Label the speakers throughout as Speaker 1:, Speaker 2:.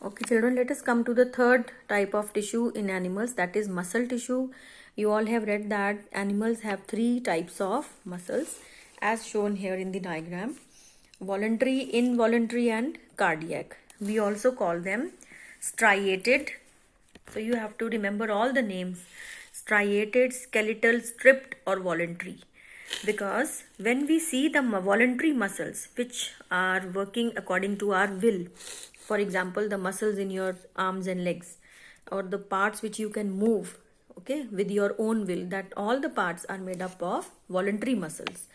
Speaker 1: Okay, children, let us come to the third type of tissue in animals, that is muscle tissue. You all have read that animals have three types of muscles as shown here in the diagram: voluntary, involuntary, and cardiac. We also call them striated. So you have to remember all the names: striated, skeletal, stripped, or voluntary. Because when we see the voluntary muscles which are working according to our will, for example the muscles in your arms and legs, or the parts which you can move, okay, with your own will, that all the parts are made up of voluntary muscles.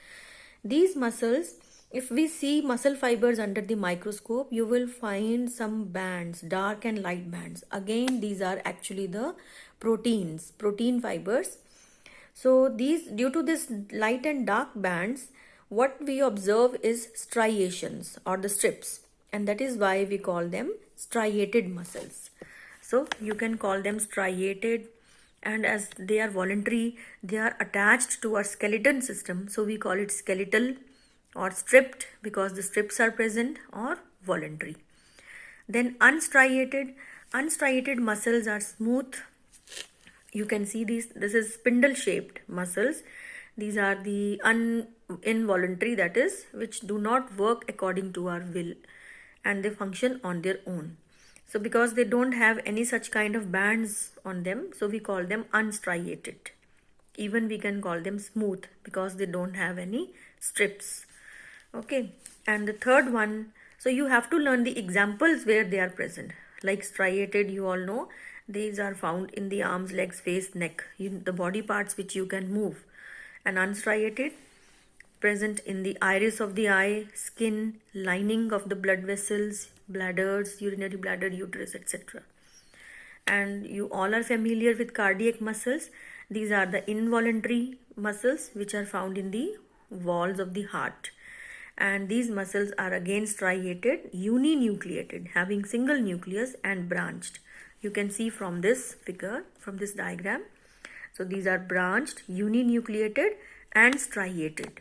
Speaker 1: These muscles, if we see muscle fibers under the microscope, you will find some bands, dark and light bands. Again, these are actually the protein fibers. So these, due to this light and dark bands, what we observe is striations or the strips, and that is why we call them striated muscles. So you can call them striated, and as they are voluntary, they are attached to our skeleton system, so we call it skeletal, or stripped because the strips are present, or voluntary. Then unstriated muscles are smooth. You can see these, this is spindle shaped muscles. These are the involuntary, that is, which do not work according to our will, and they function on their own. So because they don't have any such kind of bands on them, so we call them unstriated. Even we can call them smooth because they don't have any strips. Okay, and the third one, so you have to learn the examples where they are present. Like striated, you all know, these are found in the arms, legs, face, neck, the body parts which you can move. And unstriated, present in the iris of the eye, skin, lining of the blood vessels, bladders, urinary bladder, uterus, etc. And you all are familiar with cardiac muscles. These are the involuntary muscles which are found in the walls of the heart. And these muscles are again striated, uninucleated, having single nucleus and branched. You can see from this figure, from this diagram. So these are branched, uninucleated, and striated.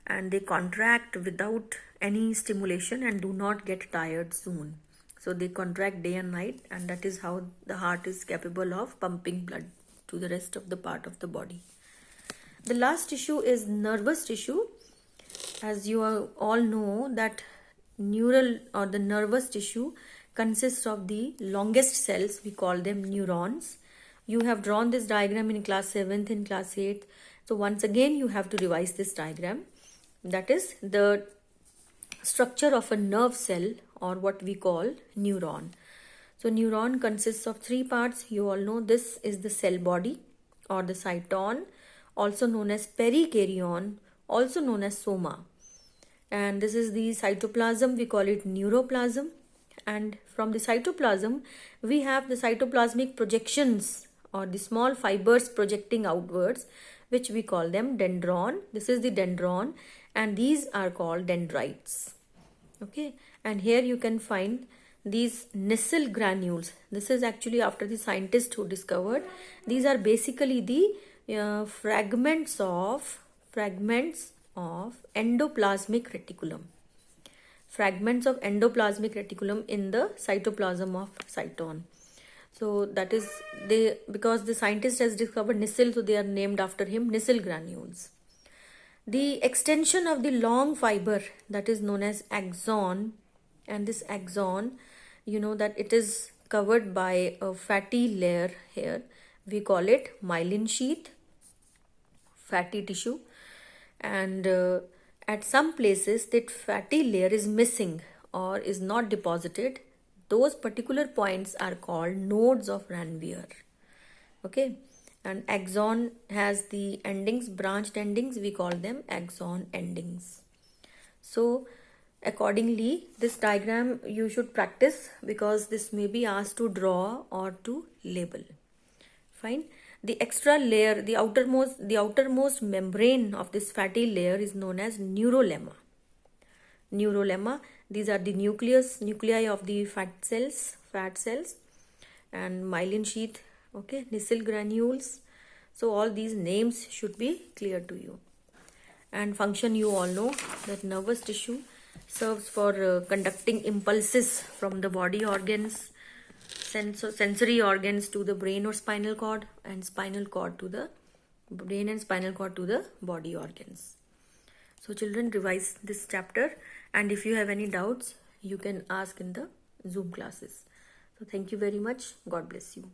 Speaker 1: And they contract without any stimulation and do not get tired soon. So they contract day and night, and that is how the heart is capable of pumping blood to the rest of the part of the body. The last tissue is nervous tissue. As you all know that neural or the nervous tissue consists of the longest cells, we call them neurons. You have drawn this diagram in class 7th, in class 8th. So once again you have to revise this diagram. That is the structure of a nerve cell, or what we call neuron. So neuron consists of three parts. You all know this is the cell body, or the cyton, also known as perikaryon, also known as soma. And this is the cytoplasm, we call it neuroplasm. And from the cytoplasm, we have the cytoplasmic projections, or the small fibers projecting outwards, which we call them dendron. This is the dendron, and these are called dendrites. Okay, and here you can find these Nissl granules. This is actually after the scientist who discovered. These are basically the fragments of endoplasmic reticulum. Fragments of endoplasmic reticulum in the cytoplasm of cyton. So that is, because the scientist has discovered Nissl, so they are named after him, Nissl granules. The extension of the long fiber, that is known as axon, and this axon, you know that it is covered by a fatty layer here. We call it myelin sheath, fatty tissue. And at some places that fatty layer is missing or is not deposited. Those particular points are called nodes of Ranvier. Okay, and axon has the endings, branched endings, we call them axon endings. So accordingly, this diagram you should practice, because this may be asked to draw or to label. Fine. The extra layer, the outermost membrane of this fatty layer is known as neurolemma. Neurolemma, these are the nuclei of the fat cells, and myelin sheath, okay, Nissl granules. So all these names should be clear to you. And function, you all know that nervous tissue serves for conducting impulses from the body organs, sensory organs to the brain or spinal cord, and spinal cord to the brain and spinal cord to the body organs. So children, revise this chapter, and if you have any doubts, you can ask in the Zoom classes. So thank you very much. God bless you.